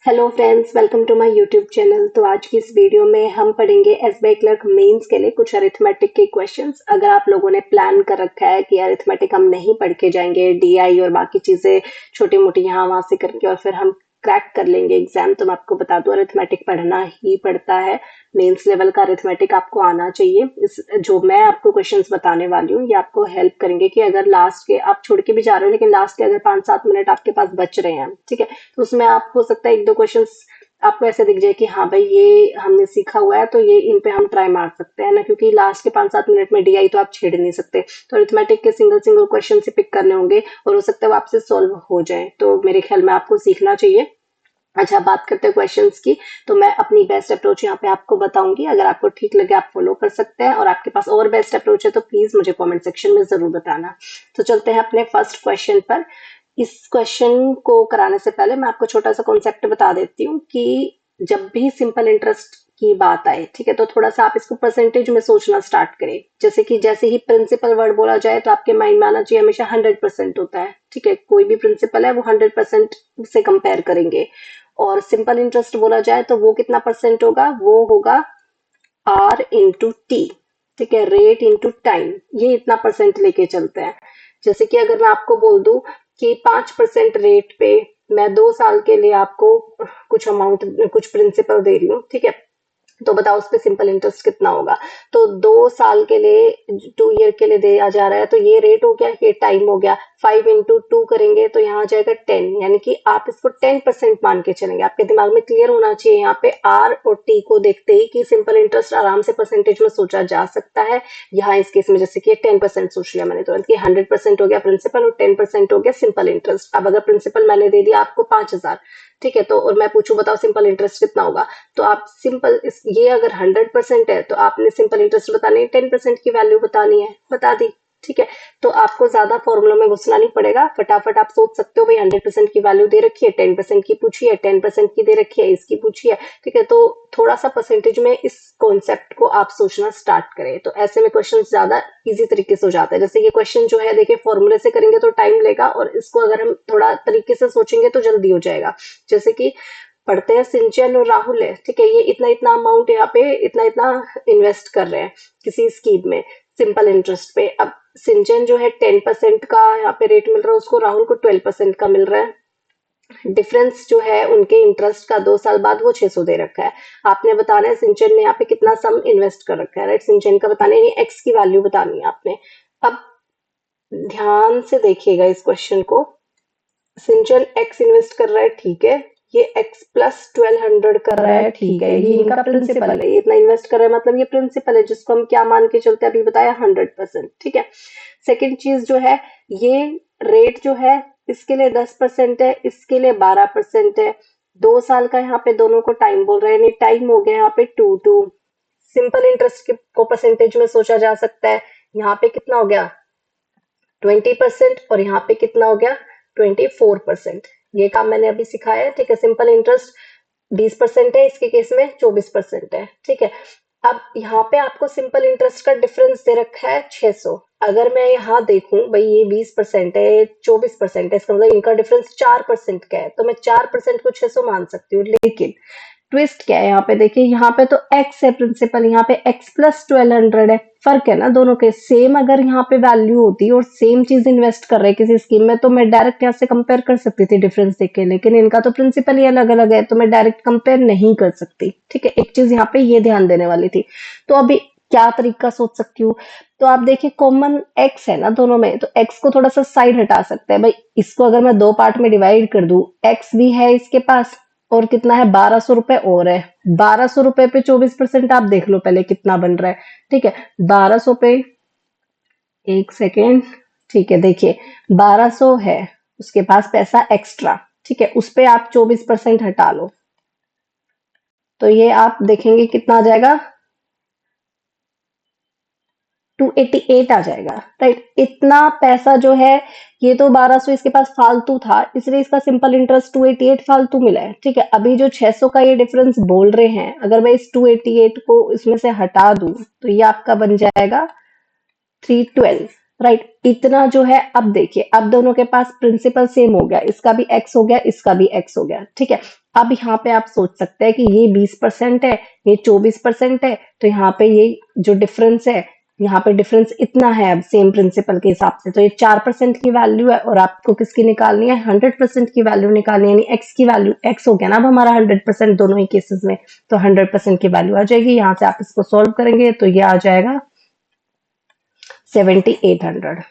Hello friends, welcome to my YouTube channel. तो आज की इस वीडियो में हम पढ़ेंगे एसबीआई क्लर्क मेंस के लिए कुछ अरिथमेटिक के क्वेश्चंस। अगर आप लोगों ने प्लान कर रखा है कि अरिथमेटिक हम नहीं पढ़ के जाएंगे, डीआई और बाकी चीजें छोटी मोटी यहाँ वहां से करके और फिर हम क्रैक कर लेंगे एग्जाम, तो मैं आपको बता दूं अरिथमेटिक पढ़ना ही पड़ता है। मेंस लेवल का अरिथमेटिक आपको आना चाहिए। इस जो मैं आपको क्वेश्चंस बताने वाली हूँ ये आपको हेल्प करेंगे कि अगर लास्ट के आप छोड़ के भी जा रहे हो लेकिन लास्ट के अगर 5-7 मिनट आपके पास बच रहे हैं, ठीक है, तो उसमें आप हो सकता है एक दो क्वेश्चंस आपको ऐसे दिख जाए कि हाँ भाई ये हमने सीखा हुआ है तो ये इन पे हम ट्राई मार सकते हैं ना, क्योंकि लास्ट के 5-7 मिनट में डीआई तो आप छेड़ नहीं सकते। तो अरिथमेटिक के सिंगल सिंगल क्वेश्चन से पिक करने होंगे और हो सकता है वो आपसे सॉल्व हो जाए, तो मेरे ख्याल में आपको सीखना चाहिए। अच्छा, बात करते हैं क्वेश्चंस की। तो मैं अपनी बेस्ट अप्रोच यहाँ पे आपको बताऊंगी, अगर आपको ठीक लगे आप फॉलो कर सकते हैं और आपके पास और बेस्ट अप्रोच है तो प्लीज मुझे कमेंट सेक्शन में जरूर बताना। तो चलते हैं अपने फर्स्ट क्वेश्चन पर। इस क्वेश्चन को कराने से पहले मैं आपको छोटा सा कॉन्सेप्ट बता देती हूँ कि जब भी सिंपल इंटरेस्ट की बात आए, ठीक है, तो थोड़ा सा आप इसको परसेंटेज में सोचना स्टार्ट करें। जैसे ही प्रिंसिपल वर्ड बोला जाए तो आपके माइंड में आना चाहिए हमेशा 100% होता है, ठीक है, कोई भी प्रिंसिपल है वो 100% से कंपेयर करेंगे। और सिंपल इंटरेस्ट बोला जाए तो वो कितना परसेंट होगा, वो होगा आर इंटू टी, ठीक है, रेट इंटू टाइम, ये इतना परसेंट लेके चलते हैं। जैसे कि अगर मैं आपको बोल दूं कि 5% रेट पे मैं 2 साल के लिए आपको कुछ अमाउंट कुछ प्रिंसिपल दे रही हूँ, ठीक है, तो बताओ उस पे सिंपल इंटरेस्ट कितना होगा। तो 2 साल के लिए 2 ईयर के लिए दिया जा रहा है तो ये रेट हो गया, ये टाइम हो गया। 5 इंटू 2 करेंगे तो यहाँ आ जाएगा 10, यानी कि आप इसको 10% मान के चलेंगे। आपके दिमाग में क्लियर होना चाहिए यहाँ पे आर और टी को देखते ही कि सिंपल इंटरेस्ट आराम से परसेंटेज में सोचा जा सकता है। यहाँ इस केस में जैसे कि 10% सोच लिया मैंने तुरंत कि 100% हो गया प्रिंसिपल और 10% हो गया सिंपल इंटरेस्ट। अब अगर प्रिंसिपल मैंने दे दिया आपको 5,000, ठीक है, तो और मैं पूछूं बताओ सिंपल इंटरेस्ट कितना होगा, तो आप सिंपल ये अगर 100% है तो आपने सिंपल इंटरेस्ट बतानी, 10% की वैल्यू बतानी है, बता दी, ठीक है। तो आपको ज्यादा फॉर्मूला में घुसना नहीं पड़ेगा, फटाफट आप सोच सकते हो भाई 100% की वैल्यू दे रखी है, 10% की पूछी है, 10% की दे रखी है, इसकी पूछी है, ठीक है, तो थोड़ा सा परसेंटेज में इस कॉन्सेप्ट को आप सोचना स्टार्ट करें, तो ऐसे में क्वेश्चन ज्यादा इजी तरीके से हो जाता है। जैसे ये क्वेश्चन जो है देखिए फॉर्मूले से करेंगे तो टाइम लेगा और इसको अगर हम थोड़ा तरीके से सोचेंगे तो जल्दी हो जाएगा। जैसे कि पढ़ते हैं सिंचन और राहुल है, ठीक है, ये इतना इतना अमाउंट यहाँ पे इतना इतना इन्वेस्ट कर रहे हैं किसी स्कीम में सिंपल इंटरेस्ट पे। अब सिंचन जो है 10% का यहाँ पे रेट मिल रहा है उसको, राहुल को 12% का मिल रहा है। डिफरेंस जो है उनके इंटरेस्ट का 2 साल बाद वो 600 दे रखा है। आपने बताना है सिंचन ने यहाँ पे कितना सम इन्वेस्ट कर रखा है, राइट, सिंचन का बताना है, एक्स की वैल्यू बतानी है आपने। अब ध्यान से देखिएगा इस क्वेश्चन को। सिंचन एक्स इन्वेस्ट कर रहा है, ठीक है, ये एक्स प्लस 1200 कर रहा है, ठीक है, ये इनका प्रिंसिपल है, ये इतना इन्वेस्ट कर रहा है मतलब ये प्रिंसिपल है जिसको हम क्या मान के चलते हैं अभी बताया 100%, ठीक है। सेकंड चीज जो है ये रेट जो है इसके लिए 10% है, इसके लिए 12% है। 2 साल का यहाँ पे दोनों को टाइम बोल रहे हैं, टाइम हो गया यहाँ पे 2 सिंपल इंटरेस्ट को परसेंटेज में सोचा जा सकता है। यहाँ पे कितना हो गया 20% और यहाँ पे कितना हो गया 24%। ये काम मैंने अभी सिखाया है, ठीक है। सिंपल इंटरेस्ट 20% है, इसके केस में 24% है, ठीक है। अब यहाँ पे आपको सिंपल इंटरेस्ट का डिफरेंस दे रखा है 600। अगर मैं यहाँ देखूं भाई ये 20% है 24% है, इसका मतलब इनका डिफरेंस 4% का है, तो मैं 4% को 600 मान सकती हूँ। लेकिन ट्विस्ट क्या है यहाँ पे देखिए, यहाँ पे तो x है प्रिंसिपल, यहाँ पे x प्लस 1200 है। फर्क है ना दोनों के, सेम अगर यहाँ पे वैल्यू होती और सेम चीज इन्वेस्ट कर रहे किसी स्कीम में तो मैं डायरेक्ट यहाँ से कंपेयर कर सकती थी डिफरेंस देख के, लेकिन इनका तो प्रिंसिपल ही अलग अलग है तो मैं डायरेक्ट कंपेयर नहीं कर सकती, ठीक है। एक चीज यहाँ पे ये ध्यान देने वाली थी। तो अभी क्या तरीका सोच सकती हूँ, तो आप देखिए कॉमन x है ना दोनों में, तो x को थोड़ा सा साइड हटा सकते हैं भाई। इसको अगर मैं 2 पार्ट में डिवाइड कर दूं, x भी है इसके पास और कितना है 1200 रुपए और है। 1200 रुपए पे 24% आप देख लो पहले कितना बन रहा है, ठीक है। 1200 पे एक सेकेंड, ठीक है, देखिए 1200 है उसके पास पैसा एक्स्ट्रा, ठीक है, उस पे आप 24% हटा लो तो ये आप देखेंगे कितना आ जाएगा 288 आ जाएगा, राइट। इतना पैसा जो है ये तो 1200 इसके पास फालतू था इसलिए इसका सिंपल इंटरेस्ट 288 फालतू मिला है, ठीक है। अभी जो 600 का ये डिफरेंस बोल रहे हैं अगर मैं इस 288 को इसमें से हटा दूं तो ये आपका बन जाएगा 312, राइट। इतना जो है अब देखिए अब दोनों के पास प्रिंसिपल सेम हो गया, इसका भी एक्स हो गया इसका भी एक्स हो गया, ठीक है। अब यहाँ पे आप सोच सकते हैं कि ये 20% है, ये 24% है, तो यहाँ पे ये जो डिफरेंस है, यहाँ पे डिफरेंस इतना है। अब सेम प्रिंसिपल के हिसाब से तो ये 4% की वैल्यू है, और आपको किसकी निकालनी है, 100% की वैल्यू निकालनी है, यानी एक्स की वैल्यू, एक्स हो गया ना अब हमारा 100% दोनों ही केसेस में, तो 100% की वैल्यू आ जाएगी। यहाँ से आप इसको सोल्व करेंगे तो ये आ जाएगा 7800।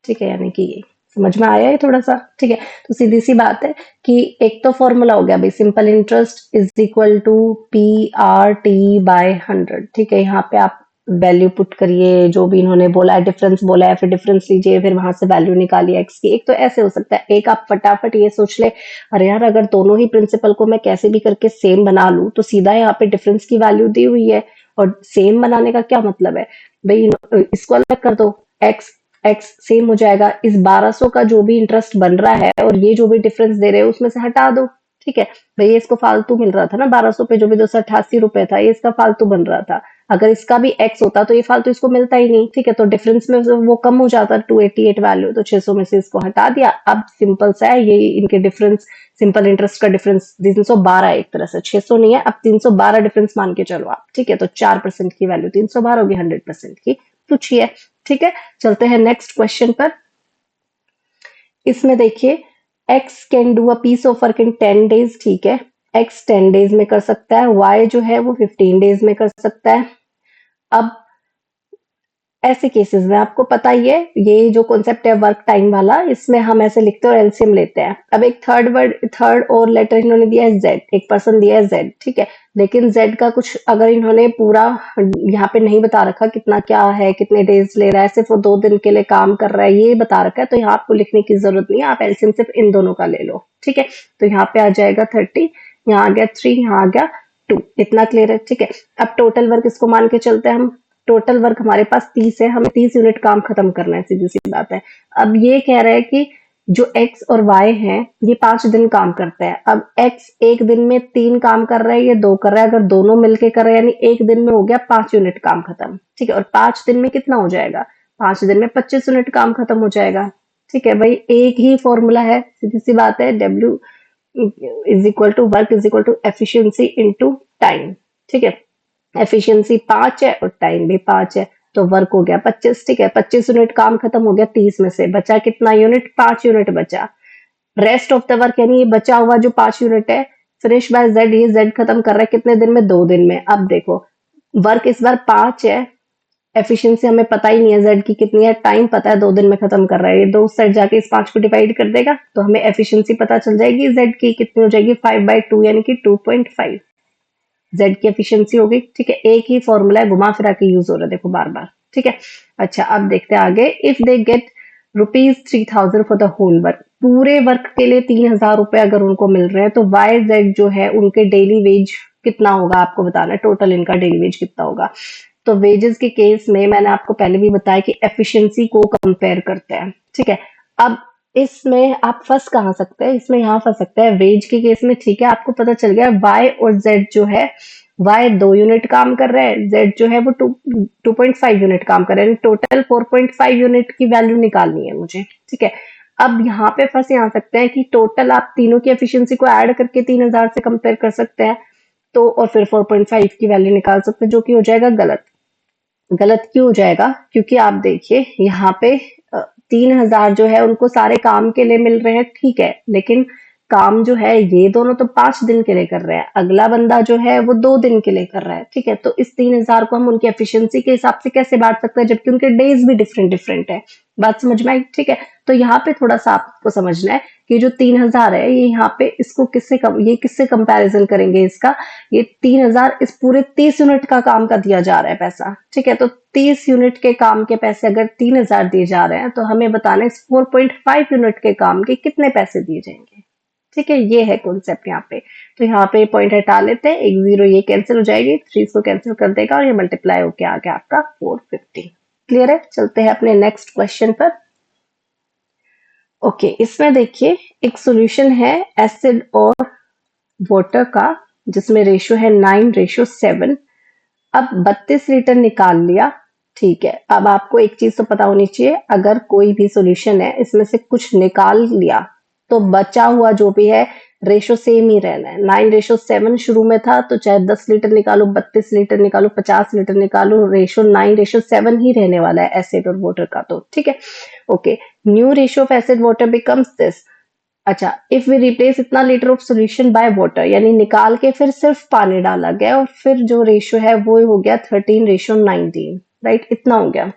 ठीक है, यानी कि ये समझ में आया है थोड़ा सा। ठीक है, तो सीधी सी बात है कि एक तो फॉर्मूला हो गया भाई, simple interest is equal to PRT/100। ठीक है, यहाँ पे आप वैल्यू पुट करिए, जो भी इन्होंने बोला है, डिफरेंस बोला है, फिर डिफरेंस लीजिए, फिर वहां से वैल्यू निकालिए एक्स की। एक तो ऐसे हो सकता है, एक आप फटाफट ये सोच ले, अरे यार अगर दोनों ही प्रिंसिपल को मैं कैसे भी करके सेम बना लूं, तो सीधा यहाँ पे डिफरेंस की वैल्यू दी हुई है, और सेम बनाने का क्या मतलब है भाई, इसको अलग कर दो, एक्स एक्स सेम हो जाएगा, इस 1200 का जो भी इंटरेस्ट बन रहा है और ये जो भी डिफरेंस दे रहे हो उसमें से हटा दो। ठीक है भाई, ये इसको फालतू मिल रहा था ना 1200 पे, जो भी 288 रुपए था, ये इसका फालतू बन रहा था। अगर इसका भी एक्स होता तो ये फालतू इसको मिलता ही नहीं। ठीक है, तो डिफरेंस में वो कम हो जाता 288 वैल्यू, तो 600 में से इसको हटा दिया। अब सिंपल सा है, ये इनके डिफरेंस, सिंपल इंटरेस्ट का डिफरेंस 312 है, एक तरह से 600 नहीं है, अब 312 डिफरेंस मान के चलो आप। ठीक है, तो 4% की वैल्यू 312 होगी 100% की, पूछी है। ठीक है, चलते हैं नेक्स्ट क्वेश्चन पर। इसमें देखिए, x can do a piece of work in 10 days. ठीक है, x 10 डेज में कर सकता है, y जो है वो 15 डेज में कर सकता है। अब ऐसे केसेस में आपको पता ही है, ये जो कॉन्सेप्ट है वर्क टाइम वाला, इसमें हम ऐसे लिखते हैं और एलसीएम लेते हैं। अब एक थर्ड और लेटर इन्होंने दिया है z, एक पर्सन दिया है z। ठीक है, लेकिन z का कुछ अगर इन्होंने पूरा यहाँ पे नहीं बता रखा कितना क्या है, कितने डेज ले रहा है, सिर्फ वो 2 दिन के लिए काम कर रहा है ये बता रखा है, तो यहाँ आपको लिखने की जरूरत नहीं है, आप एलसीएम सिर्फ इन दोनों का ले लो। ठीक है, तो यहाँ पे आ जाएगा 30, यहाँ आ गया 3, यहाँ आ गया 2, इतना क्लियर है। ठीक है, अब टोटल वर्क इसको मान के चलते हैं हम, टोटल वर्क हमारे पास 30 है, हमें 30 यूनिट काम खत्म करना है, सीधी सी बात है। अब ये कह रहा है कि जो x और y है ये 5 दिन काम करते हैं। अब x एक दिन में 3 काम कर रहा है, ये 2 कर रहा है, अगर दोनों मिलके कर रहे हैं यानी एक दिन में हो गया 5 यूनिट काम खत्म। ठीक है, और 5 दिन में कितना हो जाएगा, 5 दिन में 25 यूनिट काम खत्म हो जाएगा। ठीक है भाई, एक ही फॉर्मूला है, सीधी सी बात है, W is equal to work is equal to efficiency into time. ठीक है, एफिशिएंसी 5 है और टाइम भी 5 है, तो वर्क हो गया 25। ठीक है, 25 यूनिट काम खत्म हो गया, 30 में से बचा कितना यूनिट, 5 यूनिट बचा। रेस्ट ऑफ द वर्क यानी ये बचा हुआ जो 5 यूनिट है, फिनिश बाय जेड, ये जेड खत्म कर रहा है कितने दिन में, 2 दिन में। अब देखो, वर्क इस बार 5 है, एफिशिएंसी हमें पता ही नहीं है जेड की कितनी है, टाइम पता है 2 दिन में खत्म कर रहा है, ये 2 साइड जाके इस 5 को डिवाइड कर देगा, तो हमें एफिशिएंसी पता चल जाएगी जेड की कितनी हो जाएगी, 5/2 यानी कि 2.5 जेड की एफिशिएंसी हो गई। ठीक है, एक ही फॉर्मूला है, घुमा फिरा के यूज हो रहा है देखो बार बार। ठीक है, अच्छा अब देखते हैं आगे। If they get ₹3000 for the whole work, पूरे वर्क के लिए 3000 रुपए अगर उनको मिल रहे हैं, तो वाई जेड जो है उनके डेली वेज कितना होगा आपको बताना है, टोटल इनका डेली वेज कितना होगा। तो वेजेस के केस में मैंने आपको पहले भी बताया कि एफिशिएंसी को कंपेयर करते हैं। ठीक है, अब इसमें आप फंस कहाँ सकते हैं, इसमें यहाँ फंस सकते हैं वेज के केस में। ठीक है, आपको पता चल गया y और z जो है, y 2 यूनिट काम कर रहा है, z जो है वो 2.5 यूनिट काम कर रहा है, टोटल 4.5 यूनिट की वैल्यू निकालनी है मुझे। ठीक है, अब यहाँ पे फंस यहाँ सकते हैं कि टोटल आप तीनों की एफिशिएंसी को ऐड करके 3000 से कंपेयर कर सकते हैं, तो और फिर 4.5 की वैल्यू निकाल सकते हैं, जो कि हो जाएगा गलत। गलत क्यों हो जाएगा, क्योंकि आप देखिए यहाँ पे 3000 जो है उनको सारे काम के लिए मिल रहे हैं। ठीक है, लेकिन काम जो है ये दोनों तो 5 दिन के लिए कर रहे हैं, अगला बंदा जो है वो 2 दिन के लिए कर रहा है। ठीक है, तो इस 3000 को हम उनकी एफिशिएंसी के हिसाब से कैसे बांट सकते हैं, जबकि उनके डेज भी डिफरेंट डिफरेंट है। बात समझ में आई। ठीक है, तो यहाँ पे थोड़ा सा आपको समझना है कि जो 3000 है ये यहाँ पे इसको ये किससे कंपैरिजन करेंगे इसका, ये 3000 इस पूरे 30 यूनिट का काम का दिया जा रहा है पैसा। ठीक है, तो 30 यूनिट के काम के पैसे अगर 3000 दिए जा रहे हैं, तो हमें बताना है इस 4.5 यूनिट के काम के कितने पैसे दिए जाएंगे। ठीक है, ये है कॉन्सेप्ट यहाँ पे। तो यहाँ पे पॉइंट हटा लेते हैं, एक 0 ये कैंसिल हो जाएगी, 3 को कैंसिल कर देगा और ये मल्टीप्लाई होके आ गया आपका 450। क्लियर है, चलते हैं अपने नेक्स्ट क्वेश्चन पर। ओके, इसमें देखिए एक सॉल्यूशन है एसिड और वाटर का, जिसमें रेशियो है 9:7। अब 32 लीटर निकाल लिया। ठीक है, अब आपको एक चीज तो पता होनी चाहिए, अगर कोई भी सॉल्यूशन है इसमें से कुछ निकाल लिया तो बचा हुआ जो भी है रेशो सेम ही रहना है। 9:7 शुरू में था तो चाहे 10 लीटर निकालो, 32 लीटर निकालो, 50 लीटर निकालो, रेशो 9:7 ही रहने वाला है एसिड और वाटर का। तो ठीक है, okay. New ratio of acid water becomes this. अच्छा, इफ वी रिप्लेस इतना litre of solution by water, यानी निकाल के फिर सिर्फ पानी डाला गया और फिर जो रेशो है वो हो गया 13:19, राइट, इतना हो गया।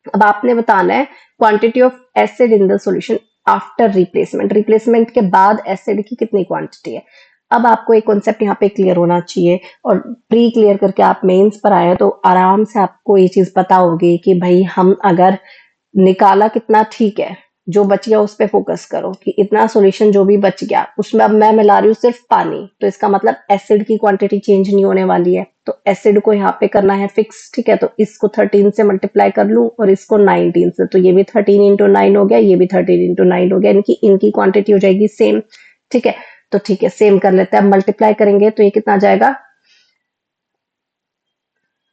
अब आपने बताना है quantity of acid in the solution after replacement, replacement के बाद एसिड की कितनी क्वांटिटी है। अब आपको एक कॉन्सेप्ट यहाँ पे क्लियर होना चाहिए, और प्री क्लियर करके आप मेंस पर आए तो आराम से आपको ये चीज पता होगी कि भाई हम अगर निकाला कितना ठीक है, जो बच गया उस पे फोकस करो कि इतना सॉल्यूशन जो भी बच गया उसमें अब मैं मिला रही हूँ सिर्फ पानी, तो इसका मतलब एसिड की क्वांटिटी चेंज नहीं होने वाली है। तो एसिड को यहाँ पे करना है फिक्स, ठीक है। तो इसको 13 से मल्टीप्लाई कर लूं और इसको 19 से, तो ये भी 13 इंटू 9 हो गया, ये भी 13 इंटू 9 हो गया, इनकी क्वांटिटी हो जाएगी सेम, ठीक है। तो ठीक है, सेम कर लेते हैं। अब मल्टीप्लाई करेंगे तो ये कितना आ जाएगा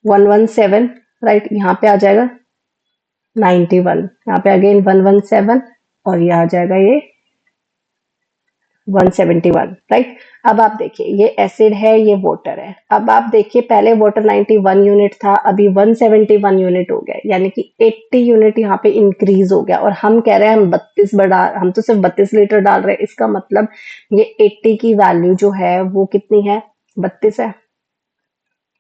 117, राइट, यहाँ पे आ जाएगा 91, यहाँ पे अगेन 117 और ये आ जाएगा ये 171, राइट। अब आप देखिए ये एसिड है, ये वाटर है। अब आप देखिए पहले वाटर 91 यूनिट था, अभी 171 यूनिट हो गया, यानी कि 80 यूनिट यहाँ पे इंक्रीज हो गया। और हम कह रहे हैं हम तो सिर्फ 32 लीटर डाल रहे हैं, इसका मतलब ये 80 की वैल्यू जो है वो कितनी है, 32 है,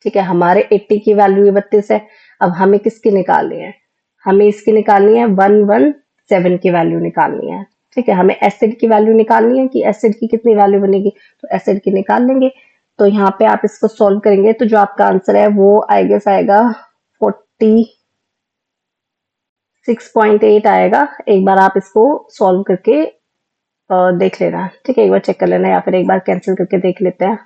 ठीक है। हमारे 80 की वैल्यू 32 है। अब हमें किसकी निकालनी है, हमें इसकी निकालनी है 117 की वैल्यू निकालनी है, ठीक है। हमें एसिड की वैल्यू निकालनी है कि एसिड की कितनी वैल्यू बनेगी, तो एसिड की निकाल लेंगे। तो यहाँ पे आप इसको सॉल्व करेंगे तो जो आपका आंसर है वो आई गेस आएगा 46.8 आएगा। एक बार आप इसको सॉल्व करके देख लेना, ठीक है, एक बार चेक कर लेना या फिर एक बार कैंसिल करके देख लेते हैं।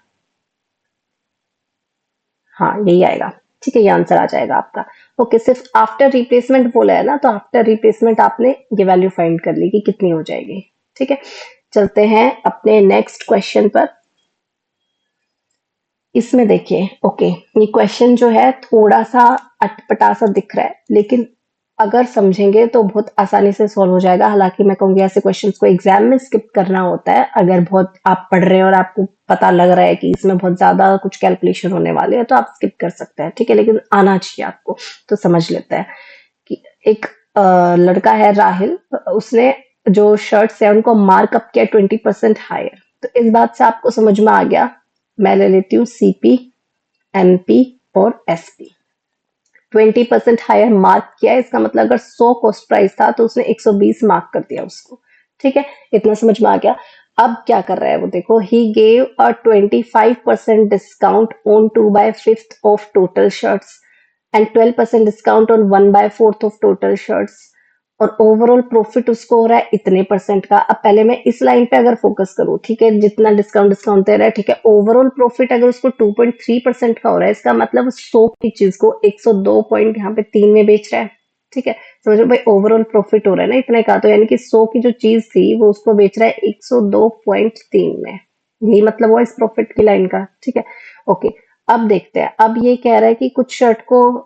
हाँ, यही आएगा, ठीक है, ये आंसर आ जाएगा आपका। ओके, सिर्फ आफ्टर रिप्लेसमेंट बोला है ना, तो आफ्टर रिप्लेसमेंट आपने ये वैल्यू फाइंड कर ली कि कितनी हो जाएगी, ठीक है। चलते हैं अपने नेक्स्ट क्वेश्चन पर। इसमें देखिए, ओके, ये क्वेश्चन जो है थोड़ा सा अटपटा सा दिख रहा है, लेकिन अगर समझेंगे तो बहुत आसानी से सॉल्व हो जाएगा। हालांकि मैं कहूंगी ऐसे क्वेश्चंस को एग्जाम में स्किप करना होता है। अगर बहुत आप पढ़ रहे हैं और आपको पता लग रहा है कि इसमें बहुत ज्यादा कुछ कैलकुलेशन होने वाले हैं तो आप स्किप कर सकते हैं, ठीक है, लेकिन आना चाहिए आपको। तो समझ लेते हैं कि एक लड़का है राहिल, उसने जो शर्ट्स है उनको मार्कअप किया 20% हायर। तो इस बात से आपको समझ में आ गया, मैं ले लेती हूँ सीपी, एमपी और एसपी। 20% हायर मार्क किया है, इसका मतलब अगर 100 कॉस्ट प्राइस था तो उसने 120 मार्क कर दिया उसको, ठीक है, इतना समझ में आ गया। अब क्या कर रहा है वो देखो, he gave a 25% discount on 2/5 of total shirts and 12% discount on 1/4 of total shirts, और ओवरऑल प्रॉफिट उसको हो रहा है इतने परसेंट का। अब पहले मैं इस लाइन पे अगर फोकस करूं, ठीक है, जितना डिस्काउंट डिस्काउंट दे रहा है, ठीक है, ओवरऑल प्रॉफिट अगर उसको 2.3% का हो रहा है, इसका मतलब उस 100 की चीज को 102 पॉइंट यहाँ पे 3 में बेच रहा है, ठीक है। समझो भाई, ओवरऑल प्रॉफिट हो रहा है ना इतने का, तो यानी कि 100 की जो चीज थी वो उसको बेच रहा है 102.3 में। यही मतलब हुआ इस प्रॉफिट की लाइन का, ठीक है, ओके। अब देखते हैं, अब ये कह रहा है कि कुछ शर्ट को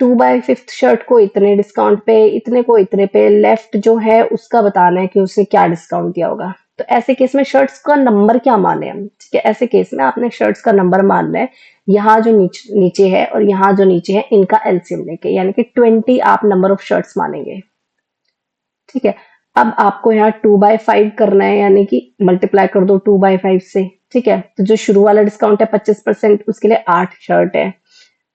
2/5 शर्ट को इतने डिस्काउंट पे, इतने को इतने पे, लेफ्ट जो है उसका बताना है कि उसने क्या डिस्काउंट दिया होगा। तो ऐसे केस में शर्ट्स का नंबर क्या माने हम, ठीक है, ऐसे केस में आपने शर्ट्स का नंबर मानना है। यहाँ जो नीचे है और यहाँ जो नीचे है इनका एलसीएम लेके, यानी कि 20 आप नंबर ऑफ शर्ट्स मानेंगे, ठीक है। अब आपको यहाँ 2/5 करना है, यानी कि मल्टीप्लाई कर दो 2/5 से, ठीक है। तो जो शुरू वाला डिस्काउंट है 25%, उसके लिए 8 शर्ट है।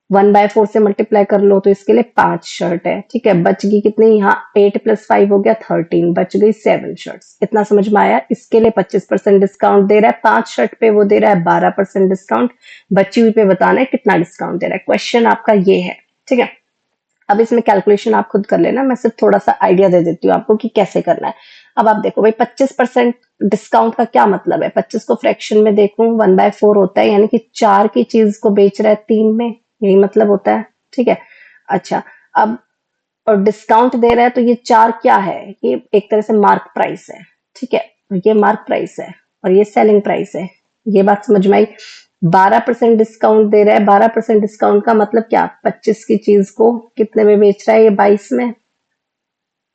1/4 से मल्टीप्लाई कर लो तो इसके लिए 5 शर्ट है, ठीक है। बच गई कितनी, यहाँ 8 + 5 हो गया 13, बच गई 7 शर्ट्स। इतना समझ में आया। इसके लिए 25% डिस्काउंट दे रहा है, 5 शर्ट पे वो दे रहा है 12% डिस्काउंट, बची हुई पे बताना है कितना डिस्काउंट दे रहा है। क्वेश्चन आपका ये है, ठीक है। अब इसमें कैलकुलेशन आप खुद कर लेना, मैं सिर्फ थोड़ा सा आइडिया दे देती हूँ आपको कि कैसे करना है। अब आप देखो भाई, 25% डिस्काउंट का क्या मतलब है, 25 को फ्रैक्शन में देखूं 1/4 होता है, यानी कि 4 की चीज को बेच रहा है 3 में, यही मतलब होता है, ठीक है। अच्छा, अब और डिस्काउंट दे रहा है तो ये 4 क्या है, ये एक तरह से मार्क प्राइस है, ठीक है, ये मार्क प्राइस है और ये सेलिंग प्राइस है। ये बात समझ में आई। 12% डिस्काउंट दे रहा है, 12% डिस्काउंट का मतलब क्या, 25 की चीज को कितने में बेच रहा है, ये 22 में,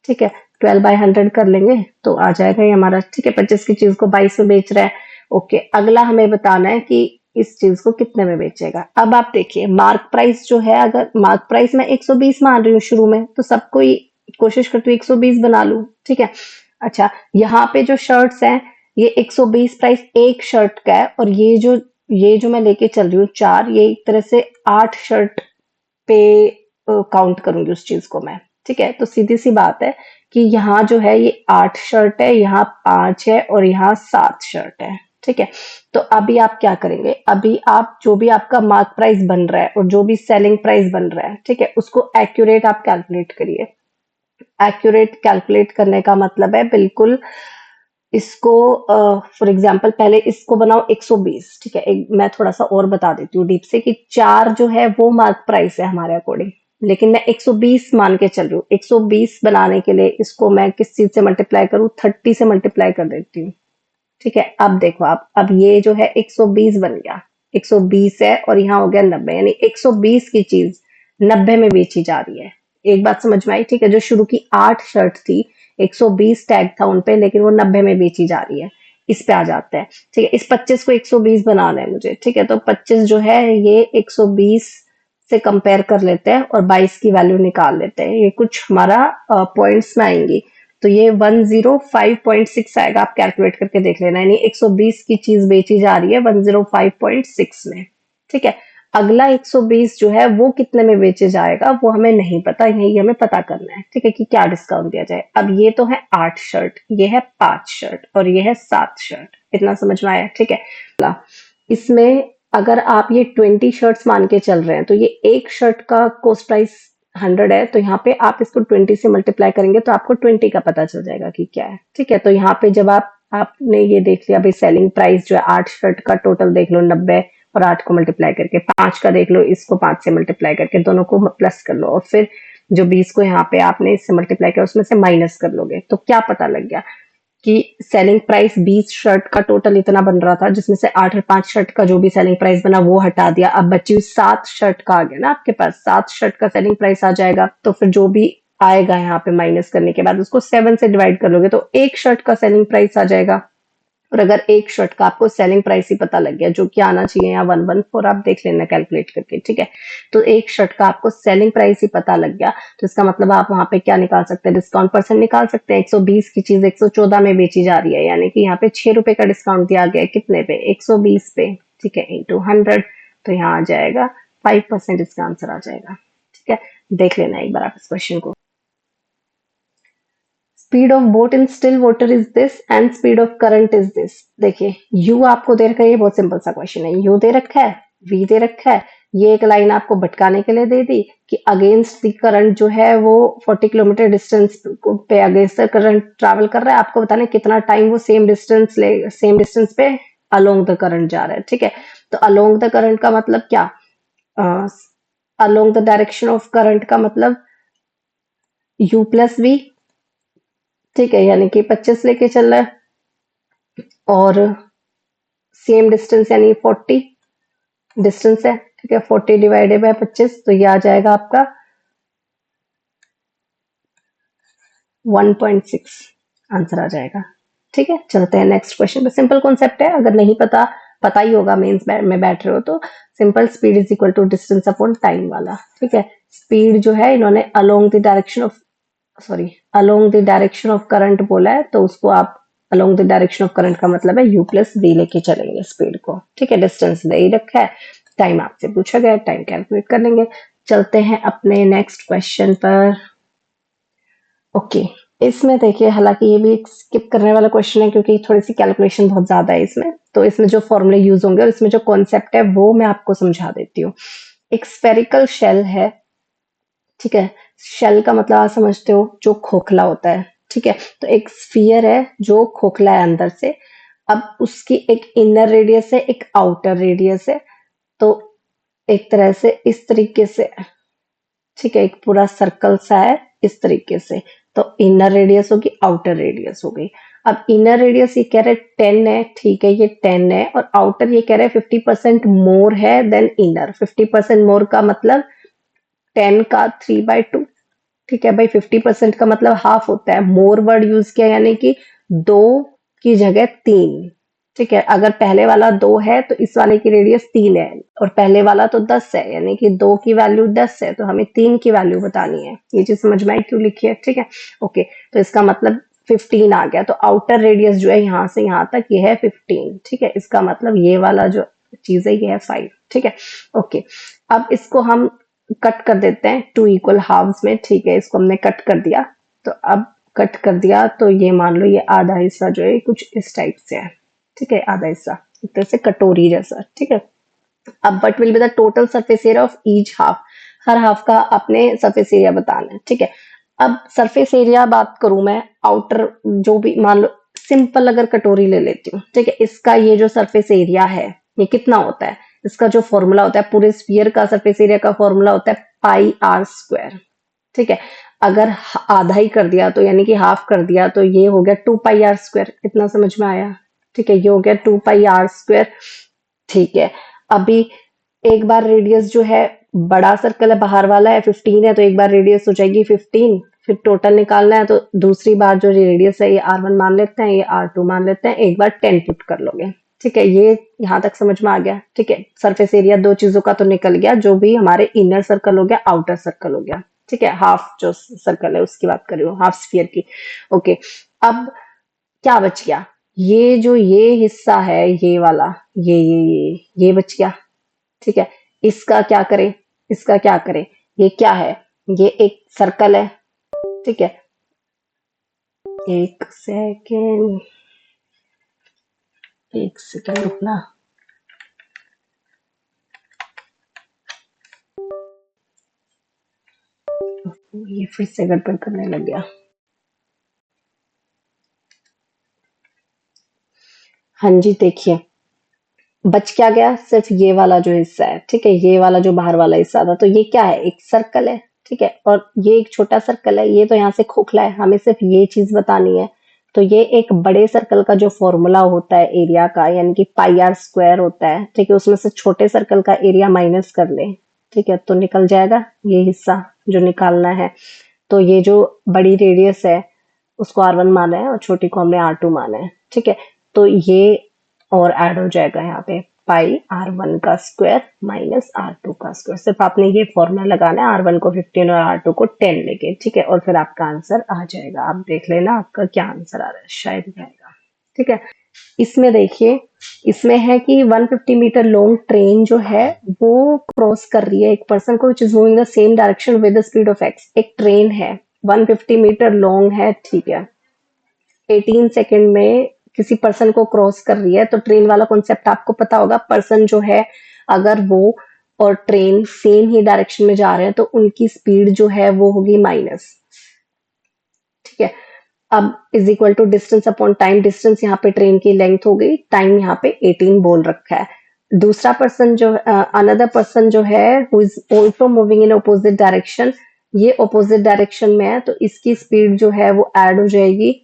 ठीक है। 12/100 कर लेंगे तो आ जाएगा ये हमारा, ठीक है। 25 की चीज को 22 में बेच रहा है, ओके, अगला हमें बताना है कि इस चीज को कितने में बेचेगा। अब आप देखिए मार्क प्राइस जो है, अगर मार्क प्राइस मैं 120 मान रही हूँ शुरू में, तो सबको कोशिश करती हूँ 120 बना लूं, ठीक है। अच्छा, यहाँ पे जो शर्ट्स हैं ये 120 प्राइस एक शर्ट का है, और ये जो मैं लेके चल रही हूँ चार, ये एक तरह से 8 शर्ट पे काउंट करूंगी उस चीज को मैं, ठीक है। तो सीधी सी बात है कि यहाँ जो है ये 8 शर्ट है, यहाँ 5 है और यहाँ 7 शर्ट है, ठीक है। तो अभी आप क्या करेंगे, अभी आप जो भी आपका मार्क प्राइस बन रहा है और जो भी सेलिंग प्राइस बन रहा है, ठीक है, उसको एक्यूरेट आप कैलकुलेट करिए। एक्यूरेट कैलकुलेट करने का मतलब है बिल्कुल इसको, फॉर एग्जांपल पहले इसको बनाओ 120, ठीक है। मैं थोड़ा सा और बता देती हूँ डीप से कि 4 जो है वो मार्क प्राइस है हमारे अकॉर्डिंग, लेकिन मैं 120 मान के चल रही हूँ। 120 बनाने के लिए इसको मैं किस चीज से मल्टीप्लाई करूँ, 30 से मल्टीप्लाई कर देती हूँ, ठीक है। अब देखो आप, अब ये जो है 120 बन गया, 120 है और यहाँ हो गया 90, यानी 120 की चीज 90 में बेची जा रही है। एक बात समझ में आई, ठीक है। जो शुरू की 8 शर्ट थी, 120 टैग था उनपे, लेकिन वो 90 में बेची जा रही है। इस पे आ जाते हैं, ठीक है। इस 25 को 120 बनाना है मुझे, ठीक है। तो 25 जो है ये 120 से कंपेयर कर लेते हैं और 22 की वैल्यू निकाल लेते हैं, ये कुछ हमारा पॉइंट्स में आएंगी। तो ये 105.6 आएगा, आप कैलकुलेट करके देख लेना, यानी 120 की चीज बेची जा रही है 105.6 में, ठीक है। अगला 120 जो है वो कितने में बेचे जाएगा वो हमें नहीं पता, यही हमें पता करना है, ठीक है, कि क्या डिस्काउंट दिया जाए। अब ये तो है 8 शर्ट, ये है 5 शर्ट और ये है 7 शर्ट, इतना समझ में आया, ठीक है। इसमें अगर आप ये 20 शर्ट्स मान के चल रहे हैं, तो ये एक शर्ट का कॉस्ट प्राइस 100 है, तो यहाँ पे आप इसको 20 से मल्टीप्लाई करेंगे तो आपको 20 का पता चल जाएगा कि क्या है, ठीक है। तो यहाँ पे जब आपने ये देख लिया भाई, सेलिंग प्राइस जो है 8 शर्ट का टोटल देख लो 90, और 8 को मल्टीप्लाई करके 5 का देख लो, इसको 5 से मल्टीप्लाई करके दोनों को प्लस कर लो, और फिर जो 20 को यहाँ पे आपने इससे मल्टीप्लाई किया उसमें से माइनस कर लोगे, तो क्या पता लग गया कि सेलिंग प्राइस 20 शर्ट का टोटल इतना बन रहा था, जिसमें से 8 और 5 शर्ट का जो भी सेलिंग प्राइस बना वो हटा दिया। अब बची हुई 7 शर्ट का आ गया ना आपके पास, 7 शर्ट का सेलिंग प्राइस आ जाएगा, तो फिर जो भी आएगा यहाँ पे माइनस करने के बाद उसको 7 से डिवाइड कर लोगे तो एक शर्ट का सेलिंग प्राइस आ जाएगा। और अगर एक शर्ट का आपको सेलिंग प्राइस ही पता लग गया, जो कि आना चाहिए यहाँ 114, आप देख लेना कैलकुलेट करके, ठीक है। तो एक शर्ट का आपको सेलिंग प्राइस ही पता लग गया, तो इसका मतलब आप वहां पे क्या निकाल सकते हैं, डिस्काउंट परसेंट निकाल सकते हैं। 120 की चीज 114 में बेची जा रही है, यानी कि यहाँ पे 6 रुपए का डिस्काउंट दिया गया है, कितने पे, 120 पे, ठीक है, इंटू 100, तो यहाँ आ जाएगा 5%, इसका आंसर आ जाएगा, ठीक है। देख लेना एक बार आप इस क्वेश्चन को। Speed of boat in still water is this and speed of current is this. देखिए यू आपको दे रखा है, ये बहुत सिंपल सा क्वेश्चन है, यू दे रखा है, वी दे रखा है, ये एक लाइन आपको भटकाने के लिए दे दी कि अगेंस्ट द करंट जो है वो 40 किलोमीटर डिस्टेंस पे अगेंस्ट द करंट ट्रैवल कर रहा है, आपको बताना है कितना टाइम वो सेम डिस्टेंस पे अलोंग द करंट जा रहा है, ठीक है। तो अलोंग द करंट का मतलब क्या, along the direction of current का मतलब यू प्लस वी, ठीक है, यानी कि 25 लेके चल रहा है, और सेम डिस्टेंस यानी 40 डिस्टेंस है, ठीक है। 40 डिवाइडेड बाय 25, तो ये आ जाएगा आपका 1.6 आंसर आ जाएगा, ठीक है। चलते हैं नेक्स्ट क्वेश्चन पे, सिंपल कॉन्सेप्ट है, अगर नहीं पता, पता ही होगा मेंस में बैठ रहे हो तो, simple speed is equal to distance upon time वाला, ठीक है। स्पीड जो है इन्होंने along the direction of, sorry, along the direction of current बोला है, तो उसको आप along the direction of current का मतलब है यू प्लस वी लेके चलेंगे स्पीड को, ठीक है। डिस्टेंस दे ही रखा है, टाइम आपसे पूछा गया है, टाइम कैलकुलेट कर लेंगे। चलते हैं अपने नेक्स्ट क्वेश्चन पर। ओके, इसमें देखिए, हालांकि ये भी स्किप करने वाला क्वेश्चन है क्योंकि थोड़ी सी कैलकुलेशन बहुत ज्यादा है इसमें, तो इसमें जो फॉर्मूले यूज होंगे और इसमें जो कॉन्सेप्ट है वो मैं आपको समझा देती हूँ। एक स्फेरिकल शेल है, ठीक है। शेल का मतलब आप समझते हो, जो खोखला होता है, ठीक है। तो एक स्फीयर है जो खोखला है अंदर से, अब उसकी एक इनर रेडियस है, एक आउटर रेडियस है, तो एक तरह से इस तरीके से, ठीक है, एक पूरा सर्कल सा है इस तरीके से, तो इनर रेडियस होगी, आउटर रेडियस हो गई। अब इनर रेडियस ये कह रहे 10 है, ठीक है, ये 10 है, और आउटर ये कह रहे 50% मोर है देन इनर। 50% मोर का मतलब 10 का 3/2, ठीक है भाई। 50% का मतलब हाफ होता है, मोर वर्ड यूज किया यानी कि 2 की जगह 3, ठीक है, अगर पहले वाला 2 है तो इस वाले की रेडियस 3 है, और पहले वाला तो 10 है, यानी कि 2 की वैल्यू 10 है, तो हमें 3 की वैल्यू बतानी है। ये चीज समझ में आई क्यों लिखी है? ठीक है, ओके। तो इसका मतलब 15 आ गया, तो आउटर रेडियस जो है यहाँ से यहाँ तक ये है 15। ठीक है, इसका मतलब ये वाला जो चीज है ये है 5। ठीक है, ओके। अब इसको हम कट कर देते हैं 2 इक्वल हाफ्स में। ठीक है, इसको हमने कट कर दिया। तो अब कट कर दिया तो ये मान लो ये आधा हिस्सा जो है कुछ इस टाइप से है। ठीक है, आधा हिस्सा एक तरह से कटोरी जैसा। ठीक है, अब what will be the total surface area of each half. Her half का अपने सरफेस एरिया बताना है। ठीक है, अब सरफेस एरिया बात करूं मैं, आउटर जो भी मान लो, सिंपल अगर कटोरी ले लेती हूँ। ठीक है, इसका ये जो सरफेस एरिया है ये कितना होता है? इसका जो फॉर्मूला होता है, पूरे स्फीयर का सरफेस एरिया का फॉर्मूला होता है पाई आर स्क्वायर। ठीक है, अगर आधा ही कर दिया तो यानी कि हाफ कर दिया तो ये हो गया 2 पाई आर स्क्वायर। इतना समझ में आया? ठीक है, ये हो गया 2 पाई आर स्क्वायर। ठीक है, अभी एक बार रेडियस जो है, बड़ा सर्कल है बाहर वाला है 15 है, तो एक बार रेडियस हो जाएगी 15। फिर टोटल निकालना है तो दूसरी बार जो रेडियस है ये R1 मान लेते हैं, ये R2 मान लेते हैं, एक बार 10 पुट कर लोगे। ठीक है, ये यहाँ तक समझ में आ गया। ठीक है, सरफेस एरिया दो चीजों का तो निकल गया, जो भी हमारे इनर सर्कल हो गया, आउटर सर्कल हो गया। ठीक है, हाफ जो सर्कल है उसकी बात कर रही हूँ, हाफ स्फीयर की। ओके, अब क्या बच गया? ये जो ये हिस्सा है, ये वाला, ये बच गया। ठीक है, इसका क्या करें? इसका क्या करें? ये क्या है? ये एक सर्कल है। ठीक है, एक सेकेंड, एक सेकेंड रुकना। ये फिर से गड़बड़ करने लग गया। हाँ जी, देखिए बच क्या गया? सिर्फ ये वाला जो हिस्सा है। ठीक है, ये वाला जो बाहर वाला हिस्सा था, तो ये क्या है? एक सर्कल है। ठीक है, और ये एक छोटा सर्कल है, ये तो यहाँ से खोखला है, हमें सिर्फ ये चीज बतानी है। तो ये एक बड़े सर्कल का जो फॉर्मूला होता है एरिया का, यानी कि पाई आर स्क्वायर होता है। ठीक है, उसमें से छोटे सर्कल का एरिया माइनस कर ले। ठीक है, तो निकल जाएगा ये हिस्सा जो निकालना है। तो ये जो बड़ी रेडियस है उसको R1 माना है और छोटी को हमने R2 माना है। ठीक है, तो ये और ऐड हो जाएगा यहाँ पे पाई R1 का स्क्वायर माइनस R2 का स्क्वायर। सिर्फ आपने ये फॉर्मूला लगाना है, R1 को 15 और R2 को 10 लेके। ठीक है, और फिर आपका आंसर आ जाएगा। आप देख लेना आपका क्या आंसर आ रहा है, शायद ही आएगा। ठीक है, इसमें देखिए, इसमें है कि 150 मीटर लॉन्ग ट्रेन जो है वो क्रॉस कर रही है एक पर्सन को, which is moving the same direction with the speed of x. एक ट्रेन है 150 मीटर लॉन्ग है। ठीक है, 18 सेकेंड में किसी पर्सन को क्रॉस कर रही है, तो ट्रेन वाला कॉन्सेप्ट आपको पता होगा। पर्सन जो है, अगर वो और ट्रेन सेम ही डायरेक्शन में जा रहे हैं तो उनकी स्पीड जो है वो होगी माइनस। ठीक है, अब is equal to distance upon time. Distance यहाँ पे ट्रेन की लेंथ हो गई, टाइम यहाँ पे 18 बोल रखा है। दूसरा पर्सन जो अनदर पर्सन जो है who is also moving in opposite direction, ये अपोजिट डायरेक्शन में है, तो इसकी स्पीड जो है वो ऐड हो जाएगी,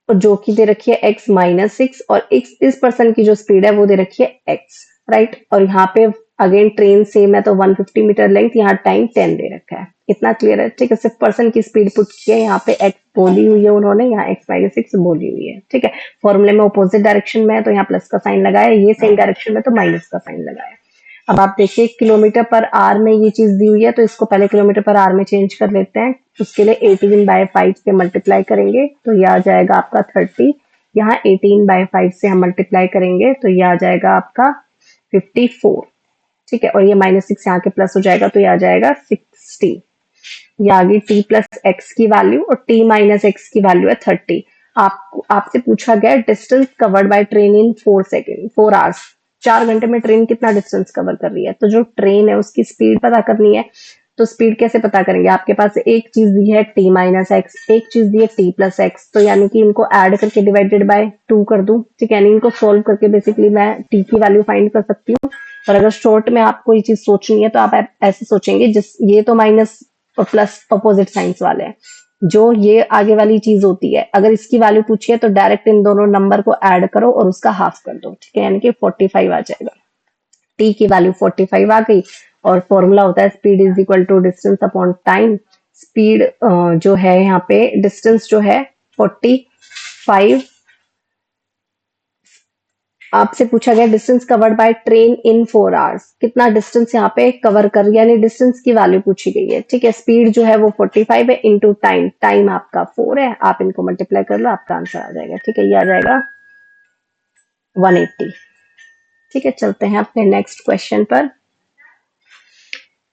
और जो कि दे रखी है x माइनस 6, और इस पर्सन की जो स्पीड है वो दे रखी है x। राइट, और यहाँ पे अगेन ट्रेन सेम है तो 150 मीटर लेंथ, यहाँ टाइम 10 दे रखा है। इतना क्लियर है? ठीक है, सिर्फ पर्सन की स्पीड पुट की है, यहाँ पे x बोली हुई है उन्होंने, यहाँ x माइनस 6 बोली हुई है। ठीक है, फॉर्मूले में अपोजिट डायरेक्शन में है तो यहाँ प्लस का साइन लगाया, ये सेम डायरेक्शन में तो माइनस का साइन लगाया। अब आप देखिए किलोमीटर पर आर में ये चीज दी हुई है, तो इसको पहले किलोमीटर पर आर में चेंज कर लेते हैं। उसके लिए 18/5 से मल्टीप्लाई करेंगे तो ये आ जाएगा आपका 30। यहाँ 18/5 से हम मल्टीप्लाई करेंगे तो ये आ जाएगा आपका 54। ठीक है, और ये -6 यहाँ के प्लस हो जाएगा तो ये आ जाएगा 60। ये आ गई t प्लस एक्स की वैल्यू, और t माइनस एक्स की वैल्यू है 30। आपसे पूछा गया distance covered by train in 4 hours. 4 घंटे में ट्रेन कितना डिस्टेंस कवर कर रही है, तो जो ट्रेन है उसकी स्पीड पता करनी है। तो स्पीड कैसे पता करेंगे? आपके पास एक चीज दी है t माइनस एक्स, एक चीज दी है t प्लस एक्स, तो यानी कि इनको ऐड करके डिवाइडेड बाय 2 कर दूं। ठीक है, यानी इनको सोल्व करके बेसिकली मैं t की वैल्यू फाइंड कर सकती हूँ। और अगर शॉर्ट में आपको ये चीज सोचनी है तो आप ऐसे सोचेंगे, जिस ये तो माइनस और प्लस अपोजिट साइंस वाले हैं, जो ये आगे वाली चीज होती है, अगर इसकी वैल्यू पूछिए तो डायरेक्ट इन दोनों नंबर को ऐड करो और उसका हाफ कर दो। ठीक है, यानी कि 45 आ जाएगा। टी की वैल्यू 45 आ गई, और फॉर्मूला होता है speed is equal to distance upon time. Speed जो है यहाँ पे डिस्टेंस जो है 45 आपसे पूछा गया distance covered by train in 4 hours, कितना डिस्टेंस यहाँ पे कवर कर, यानी डिस्टेंस की वैल्यू पूछी गई है। ठीक है, स्पीड जो है वो 45 है, इनटू टाइम, टाइम आपका 4 है, आप इनको मल्टीप्लाई कर लो, आपका आंसर आ जाएगा। ठीक है, ये आ जाएगा 180। ठीक है, चलते हैं अपने नेक्स्ट क्वेश्चन पर।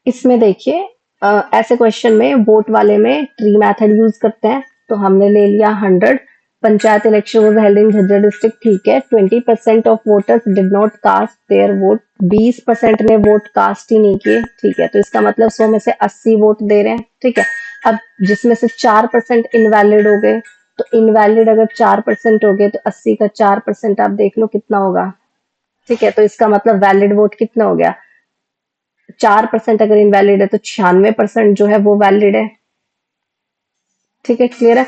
इसमें देखिए ऐसे क्वेश्चन में वोट वाले में ट्री मेथड यूज करते हैं, तो हमने ले लिया 100। Panchayat election was held in Jhajjar district, ठीक है। 20% of voters did not cast their vote, 20% ने वोट कास्ट ही नहीं किए, ठीक है। तो इसका मतलब 100 में से 80 वोट दे रहे हैं, ठीक है। अब जिसमें से 4% इनवैलिड हो गए, तो इनवैलिड अगर 4% हो गए तो 80 का 4% आप देख लो कितना होगा, ठीक है। तो इसका मतलब वैलिड वोट कितना हो गया, 4% अगर इनवैलिड है तो 96% जो है वो वैलिड है। ठीक है, क्लियर है।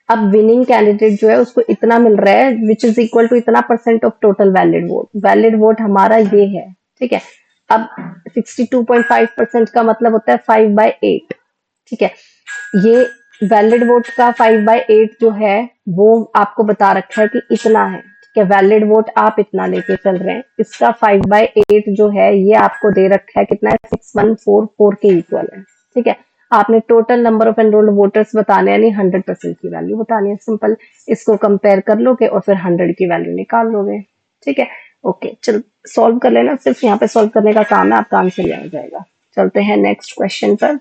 अब विनिंग कैंडिडेट जो है उसको इतना मिल रहा है विच इज इक्वल टू इतना percent of total valid vote, valid vote हमारा ये है, ठीक है। अब 62.5% का मतलब होता है 5/8, ठीक है। ये वैलिड वोट का 5/8 जो है वो आपको बता रखा है कि इतना है, ठीक है। वैलिड वोट आप इतना लेके चल रहे हैं, इसका 5/8 जो है ये आपको दे रखा है कितना है, 6144 के इक्वल है, ठीक है। आपने total number of enrolled voters बताने, यानी 100% की वैल्यू बतानी है, सिंपल। इसको कंपेयर कर लोगे और फिर 100 की वैल्यू निकाल लोगे, ठीक है। ओके, चल सॉल्व कर लेना, सिर्फ यहाँ पे सॉल्व करने का काम है, आपका आंसर आ जाएगा। चलते हैं नेक्स्ट क्वेश्चन पर।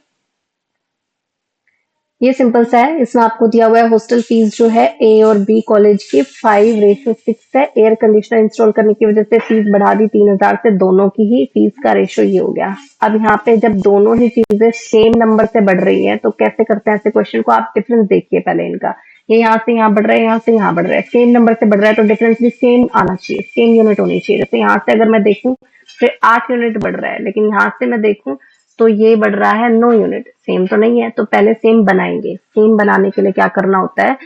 ये सिंपल सा है, इसमें आपको दिया हुआ है हॉस्टल फीस जो है ए और बी कॉलेज की 5:6 है। एयर कंडीशनर इंस्टॉल करने की वजह से फीस बढ़ा दी 3000 से, दोनों की ही फीस का रेशो ये हो गया। अब यहाँ पे जब दोनों ही चीजें सेम नंबर से बढ़ रही है तो कैसे करते हैं ऐसे क्वेश्चन को, आप डिफरेंस देखिए पहले इनका। ये यहाँ से यहाँ बढ़ रहा है, यहाँ से यहाँ बढ़ रहा है, सेम नंबर से बढ़ रहा है तो डिफरेंस भी सेम आना चाहिए, सेम यूनिट होनी चाहिए। जैसे यहाँ से अगर मैं देखूं फिर 8 यूनिट बढ़ रहा है, लेकिन यहाँ से मैं देखूं तो ये बढ़ रहा है 9 यूनिट, सेम तो नहीं है। तो पहले सेम बनाएंगे, सेम बनाने के लिए क्या करना होता है,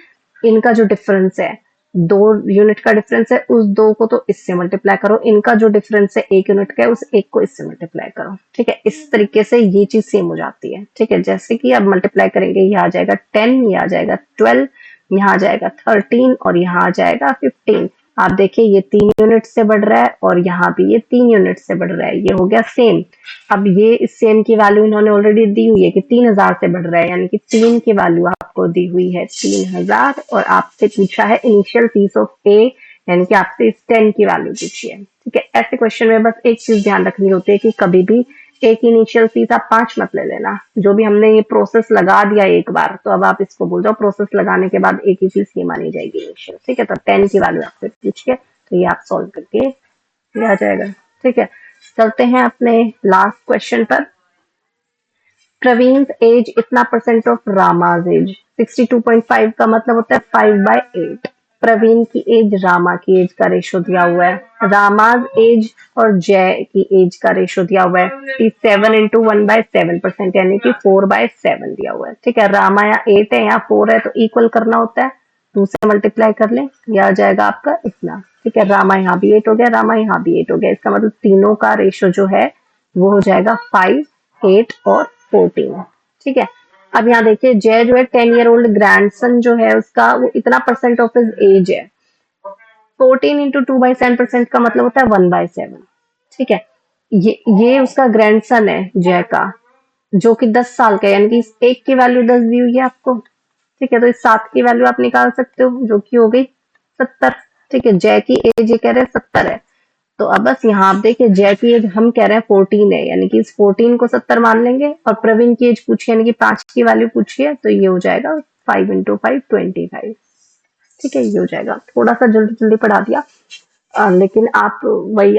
इनका जो डिफरेंस है 2 यूनिट का डिफरेंस है, उस 2 को तो इससे मल्टीप्लाई करो, इनका जो डिफरेंस है 1 यूनिट का है उस 1 को इससे मल्टीप्लाई करो, ठीक है। इस तरीके से ये चीज सेम हो जाती है, ठीक है। जैसे कि अब मल्टीप्लाई करेंगे, ये आ जाएगा 10, ये आ जाएगा 12, यहाँ आ जाएगा 13 और यहाँ आ जाएगा 15। आप देखिए ये 3 यूनिट से बढ़ रहा है और यहाँ भी ये 3 यूनिट से बढ़ रहा है, ये हो गया सेम। अब ये इस सेम की वैल्यू इन्होंने ऑलरेडी दी हुई है कि 3000 से बढ़ रहा है, यानी कि 3 की वैल्यू आपको दी हुई है 3000, और आपसे पूछा है इनिशियल फीस ऑफ ए, यानी कि आपसे इस 10 की वैल्यू पूछी है, ठीक है। ऐसे क्वेश्चन में बस एक चीज ध्यान रखनी होती है कि कभी भी एक इनिशियल फीस आप 5 मत ले लेना। जो भी हमने ये प्रोसेस लगा दिया एक बार, तो अब आप इसको बोल जाओ प्रोसेस लगाने के बाद एक ही फीस ये मानी जाएगी इनिशियल, ठीक है। तो 10 की वैल्यू आपसे पूछिए तो ये आप सॉल्व करके ये आ जाएगा, ठीक है। चलते हैं अपने लास्ट क्वेश्चन पर। प्रवीण एज इतना परसेंट ऑफ रामाज एज, 62.5 का मतलब होता है 5/8। प्रवीण की एज रामा की एज का रेशो दिया हुआ है, रामाज एज और जय की एज का रेशो दिया हुआ है 7 इंटू 1/7%, यानी कि 4/7 दिया हुआ है, ठीक है। रामा या 8 है या 4 है तो इक्वल करना होता है, 2 से मल्टीप्लाई कर लें, यह आ जाएगा आपका इतना, ठीक है। रामा यहाँ भी 8 हो गया, रामा यहाँ भी 8 हो गया, इसका मतलब तीनों का रेशो जो है वो हो जाएगा 5, 8 और 14, ठीक है। अब यहाँ देखिए जय जो है 10 ईयर ओल्ड ग्रैंडसन जो है उसका वो इतना परसेंट ऑफ हिज एज है, 14 इंटू 2/7% का मतलब होता है 1/7, ठीक है। ये उसका ग्रैंडसन है जय का, जो कि 10 साल का है, यानी कि इस एक की वैल्यू 10 दी हुई है आपको, ठीक है। तो इस 7 की वैल्यू आप निकाल सकते हो जो कि हो गई 70, ठीक है। जय की एज ये कह रहे हैं 70 है, तो अब बस यहाँ आप देखिए जय की एज हम कह रहे हैं 14 है, यानी कि इस 14 को 70 मान लेंगे, और प्रवीण की एज पूछी यानी कि 5 की वैल्यू पूछी है, तो ये हो जाएगा 5 इंटू 5 25, ठीक है। ये हो जाएगा, थोड़ा सा जल्दी जल्दी पढ़ा दिया, लेकिन आप वही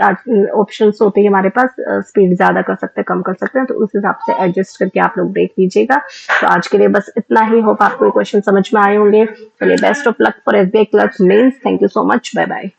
ऑप्शंस होते हैं हमारे पास, स्पीड ज्यादा कर सकते हैं कम कर सकते हैं, तो उस हिसाब से एडजस्ट करके आप लोग देख लीजिएगा। तो आज के लिए बस इतना ही, होप आपको ये क्वेश्चन समझ में आए होंगे। चलिए best of luck for SBI clerk mains, thank you so much, bye bye.